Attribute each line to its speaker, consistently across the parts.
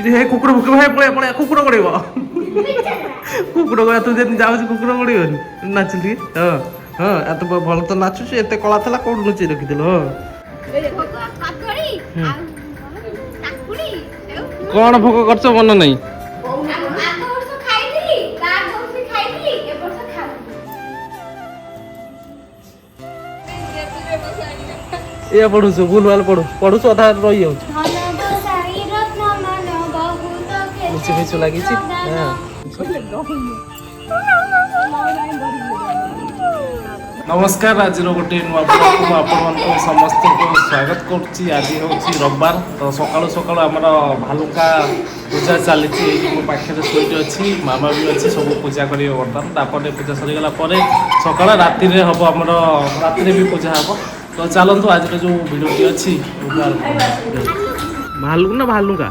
Speaker 1: हे कुकुर भुक भाई पळे पळे कुकुर गड़ेब कुकुर गड़ा तू जे जाउछ कुकुर गड़ेबनी नाचली हां हां एत भल तो नाचु से एते कला थला कोड नुची रखि दिलो कौन भोग करछ मन नहीं ये पढ़ू भूल भाल पढ़ू अधा रही जाऊ मिछु मिछु लगी नमस्कार आज गोटे नुआ ब्लॉग को आपण समस्त को स्वागत करुच्ची आज हूँ रविवार तो सकालू सकालू आम भालुका पूजा चली मो पाखे शोटी अच्छी मामा भी अच्छी सब पूजा कर बर्तमान पूजा सरीगला सकाल राति हम आम राति भी पूजा हम तो चलतु आज जो भिडियोटी अच्छी भालू ना भालुका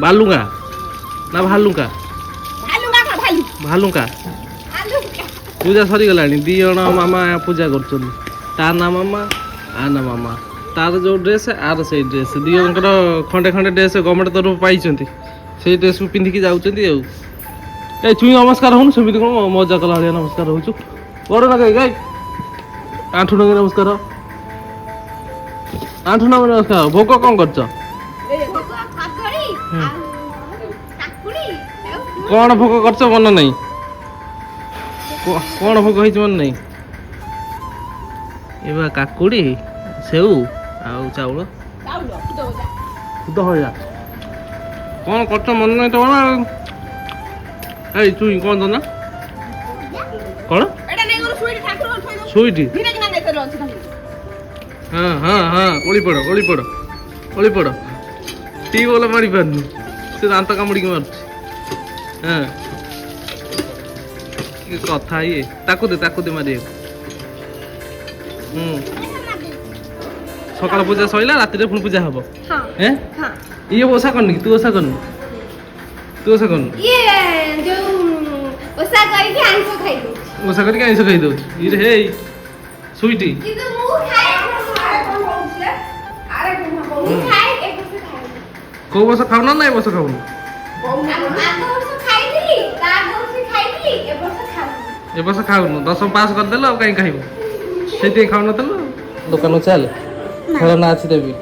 Speaker 1: भालुका ना भालुका भालुका पूजा सरीगला दी जन मामा पूजा कर ना मामा आ ना मामा तार जो ड्रेस आर से ड्रेस दी जन खंडे खंडे ड्रेस गवर्नमेंट तरफ पाई से ड्रेस को पिंधिकी जाऊँ चुई नमस्कार हो सेमती कौन मजा कला भाया नमस्कार हो बड़ ना कहीं गाई आंठू नगे नमस्कार आंठू नगे नमस्कार भोग कौन कर कौन भोग कर मन नहीं कौन भोग हो मन नहीं ये काकुड़ी सेऊ आउ चाउल भजा कौन कर मन नहीं तो चुई कौन तो ना कौन सुईटी हाँ हाँ हाँ ओली पड़ टी बोला मारी पारनी से दांत कामुड़ी मार हाँ कथा ये ताकू दे मारे सकाल पूजा सैला राति पुणी पूजा हम हैं ये ओसा करनी तू ओसा करनी तू ओसा करनी ओसा करके आइंस खाई दो ये हे सुईटी को बस खाऊ ना बस खाऊ ए बस खाऊ 10 पास कर देलो कहीं खाइबो सेते खाऊ न तलो दुकान चल खेलना अच्छी देवी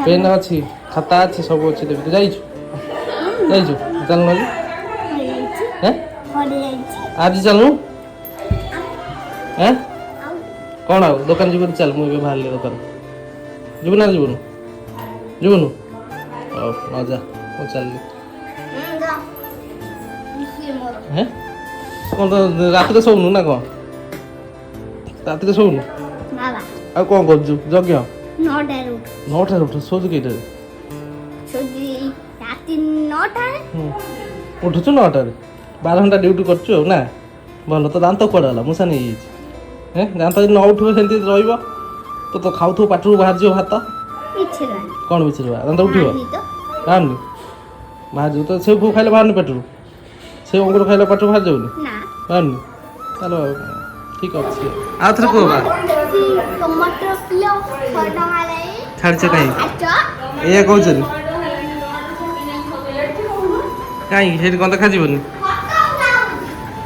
Speaker 1: पेन अच्छी खाता अच्छी सब अच्छी देवी तू जाइछु चल न हैं आज चलनु हैं कौन आउ दुकान जीवन चल मुझे बाहर ले दुकान जीवन ना जीवन जीवन न जा वो चल हैं कौन तो रात शोनु ना कौन रात शोनु आ कौन कर यज्ञ 9 उठ सोच के उठुचु 9 12 घंटा ड्यूटी कर ना भल तो दांत कड़ा मुसा नहीं हैं दांत न उठो सेमती रही तो खाऊ पाटू बाहर जो भात कौन बिछर दांत उठ बाहर बाहर तो से खाइले बाहर पेटू से अंगूर खाइले पेट बाहर जाऊनी बाहर चलो ठीक अच्छे आउ थे कह छाड़ कहीं ये कौन कहीं कौन देखा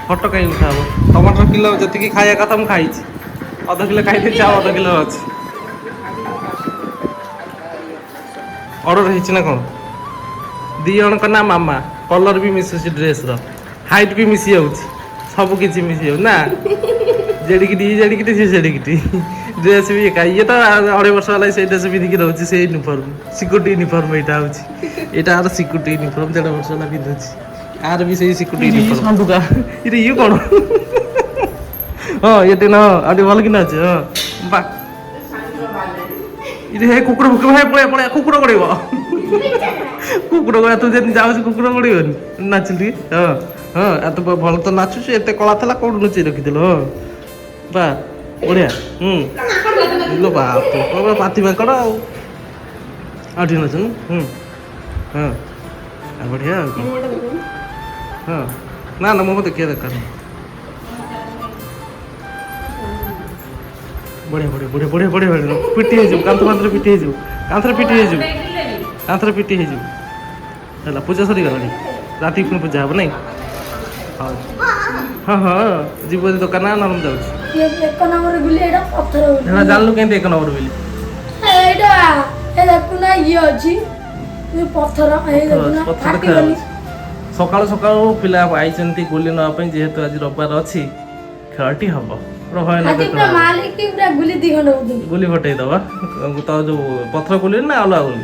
Speaker 1: फटो कहीं उठा हम टमाटर किलो जी खाया कथा मुझे खाई अध किलो खाई चाउ अध किलो अच्छे ऑर्डर है कौन दी जन ना मामा कलर भी मिसुची ड्रेस हाइट भी मिसी जाऊँ सब किसी मिसी जाऊ ना जेडिकी जेडिकी ड्रेस भी एक ये तो 2.5 वर्ष वाला से ड्रेस पिंधिकी रोचे से यूनिफॉर्म सिक्यूरिटी यूनिफॉर्म यहाँ हूँ यहाँ सिक्यूरिटी यूनिफॉर्म 1.5 वर्ष वाला पिंधुची आर भी सही सिक्यूरिटी यूनिफॉर्म दुका ये कौन हाँ ये ना आटे भल कि अच्छे हाँ बा हे कुकुर भुक भाई पळे पळे कुकुर गड़ेब कुकुर गड़ा तू जे जाउछ कुकुर गड़ेबनी नाचली हाँ हाँ एत भल तो नाचु से एते कला थला कोड नुची रखि दिलो बा बढ़िया लो बाप तो पाती माकड़ आठी नाचन हाँ बढ़िया हाँ ना ना मो देखिए दरकार बढ़िया बढ़िया बढ़िया बढ़िया बढ़िया बढ़िया पिटी हो कांथ मांथरे पिटी हो कांथरे पिटी हो कांथरे पिटी हो ହେଲା ପୂଜା ସରିଗଲାଣି ରାତି ପୁଣି ପୂଜା ହେବ ନାଇଁ ହଉ ହଁ ହଁ ଯିବୁ ଯଦି ଦୋକାନ ନରମ ଯାଉଛି
Speaker 2: ଏକ ନମ୍ବର ଗୁଲି ଏଇଟା ପଥର
Speaker 1: ହେଲା ଜାଣିଲୁ କେମିତି ଏକ ନମ୍ବର ବୋଲି
Speaker 2: ଏଇଟା ଏ ଦେଖୁନା ଇଏ ଅଛି ପଥର ଏଇ ଦେଖୁନା
Speaker 1: ପଥର
Speaker 2: ଫାଟିଗଲି
Speaker 1: ସକାଳୁ ସକାଳୁ ପିଲା ଆଇଛନ୍ତି ଗୁଲି ନେବା ପାଇଁ ଯେହେତୁ ଆଜି ରବିବାର ଅଛି ଖେଳଟି ହବ
Speaker 2: ଆଜି ପୁରା ମାଲିକ ପୁରା ଗୁଲି ଦି ଖଣ୍ଡ ହଉଛନ୍ତି
Speaker 1: ଗୁଲି ଫଟେଇ ଦବା ତ ଯୋଉ ପଥର ଗୁଲି ନା ଅଲଗା ଗୁଲି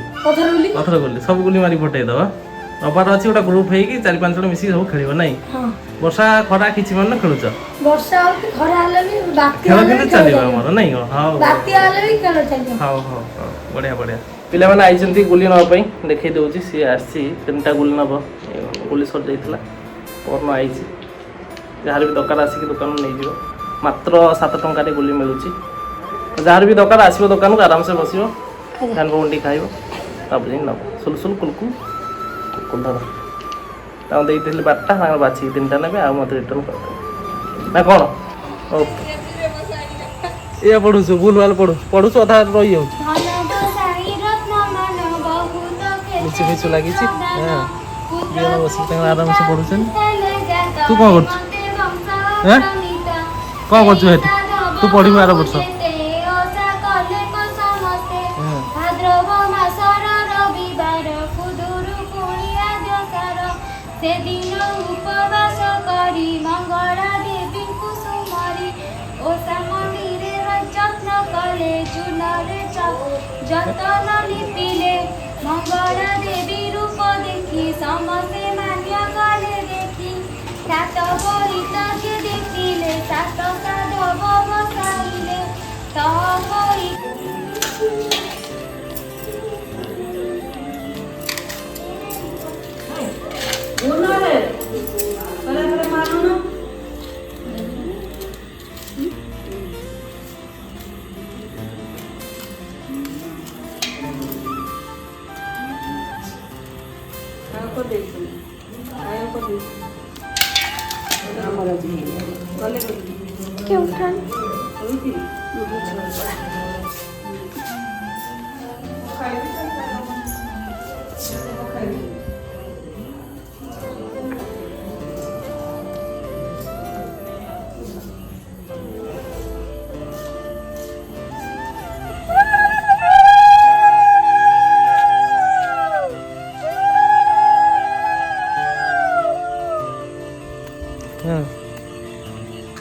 Speaker 1: ପଥର ଗୁଲି ସବୁ ଗୁଲି ମାରି ଫଟେଇ ଦବା ରବିବାର ଅଛି ଗୋଟେ ଗ୍ରୁପ ହେଇକି 4-5 ଜଣ ମିଶିକି ସବୁ ଖେଳିବ ନାଇଁ ବର୍ଷା ଖରା କିଛି ମାନେ ଖେଳୁଛ
Speaker 2: ବର୍ଷା ହଉଛି ଖରା ହେଲେ ବି ବାତ୍ୟା
Speaker 1: ଖେଳ କିନ୍ତୁ ଚାଲିବ ଆମର ନାଇଁ ହଉ
Speaker 2: ବାତ୍ୟା ହେଲେ ବି ଖେଳ ଚାଲିବ
Speaker 1: ହଉ ହଉ ହଉ ବଢିଆ ବଢିଆ ପିଲାମାନେ ଆଇଛନ୍ତି ଗୁଲି ନେବା ପାଇଁ ଦେଖେଇ ଦଉଛି ସିଏ ଆସିଛି 3ଟା ଗୁଲି ନେବ ଗୁଲି ସରିଯାଇଥିଲା ପରନ ଆଇଛି ଯାହାର ବି ଦରକାର ଆସିକି ଦୋକାନରୁ ନେଇଯିବ ମାତ୍ର 7 ଟଙ୍କାରେ ଗୁଲି ମିଳୁଛି ଯାହାର ବି ଦରକାର ଆସିବ ଦୋକାନକୁ ଆରାମସେ ବସିବ ଫ୍ୟାନ୍ ପବନ ଟିକେ ଖାଇବ ତାପରେ ଯାଇ ନେବ ସୁଲସୁଲ କୁଲକୁଲ ଧର ତାଙ୍କୁ ଦେଇଥିଲି 12ଟା ତାଙ୍କର ବାଛିକି 3ଟା ନେବେ ଆଉ ମୋତେ ରିଟର୍ନ କରିଦେବେ ନା କ'ଣ ଓକେ ଏଇଆ ପଢ଼ୁଛୁ ଭୁଲ ଭାଲ ପଢ଼ୁଛୁ ଅଧା ରହିଯାଉଛି ମିଚୁ ଫିଚୁ ଲାଗିଛି ହଁ ଦୁଇ ଜଣ ବସିକି ତାଙ୍କର ଆରାମସେ ପଢ଼ୁଛନ୍ତି ତୁ କ'ଣ କରୁଛୁ କ'ଣ କରୁଛୁ ଏଠି ତୁ ପଢ଼ିବୁ ଆର ବର୍ଷ
Speaker 3: ସେଦିନ ଉପବାସ କରି ମଙ୍ଗଳା ଦେବୀଙ୍କୁ ସୁମରି ଓଷା ମନ୍ଦିରରେ ଯତ୍ନ କଲେ ଚୂନରେ ଯତନ ଲିପିଲେ ମଙ୍ଗଳା ଦେବୀ ରୂପ ଦେଖି ସମସ୍ତେ ମାନ୍ୟ କଲେ ଦେଖି 7 ବୋଇତକେ ଦେଖିଲେ 7 ସାଧବ ବସାଇଲେ ତପରି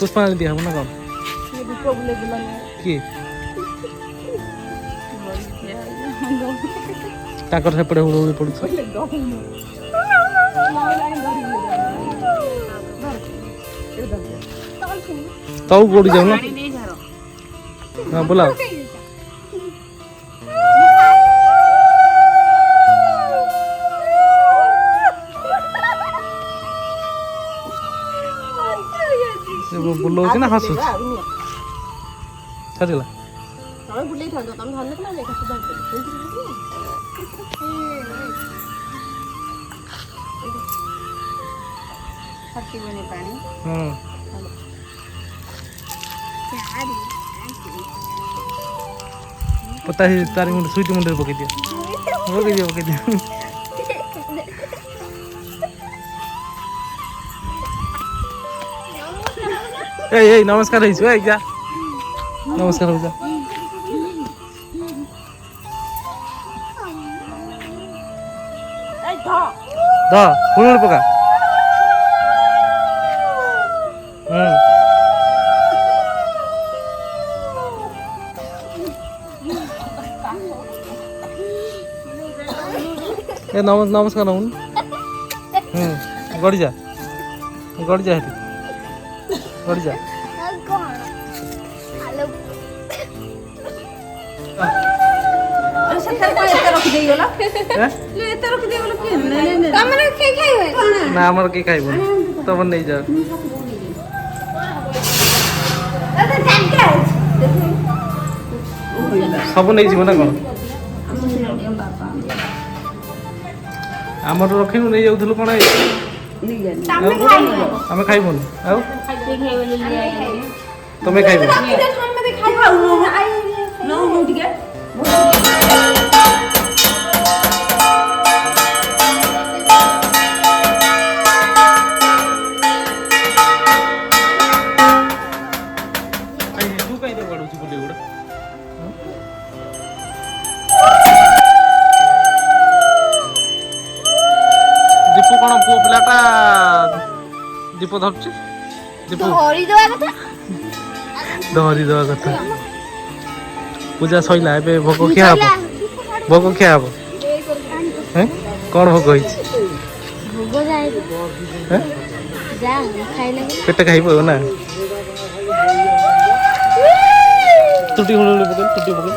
Speaker 1: ପୁଷ୍ପାଞ୍ଜଳି ଦିଆ ହବ ନା କ'ଣ କିଏ ତାଙ୍କର ସେପଟେ ହୁଳହୁଳି ପଡୁଛି ତଳକୁ କୋଉଠି ଯାଉନ ହଁ ବୋଲା ବୁଲଉଛି ନା ହସୁଛି ସରିଲା ପତା ତାରି ମୁଣ୍ଡ ସୁଇଟି ମୁଣ୍ଡରେ ପକେଇ ଦିଅ ଏଇ ନମସ୍କାର ହେଇଛୁ ଏଇ ଯା ନମସ୍କାର ହଉ ଯା ହୁଳୁହୁଳି ପକା ଏ ନମସ୍କାର ନଉନୁ ଗଡ଼ିଯା ସେଠି ଗଡ଼ିଯା ନା ଆମର କେହି ଖାଇବନି ତମର ନେଇଯାଅ ସବୁ ନେଇଯିବ ନା କ'ଣ ଆମର ରଖିବୁ ନେଇ ଯାଉଥିଲୁ କ'ଣ ଆମେ ଖାଇବୁନି ଆଉ ତମେ ଖାଇବ ଦୀପୁ କ'ଣ ପୁଅ ପିଲାଟା ଦୀପ ଧରୁଛି ଦୀପୁ
Speaker 3: ଧରିଦବା କଥା
Speaker 1: ଧରିଦବା କଥା। ପୂଜା ସଇଲା ଏବେ ଭୋଗ ଖିଆ ହବ ଭୋଗ ଖିଆ ହବ। କ'ଣ ଭୋଗ ହେଇଛି
Speaker 3: ଭୋଗ ଯାଏ ଯା ଖାଇଲେ
Speaker 1: ପେଟ ଖାଇବ ନା ତୁଟି ହୁଳୁହୁଳି ପକେଇ ତୁଟି ପକେଇ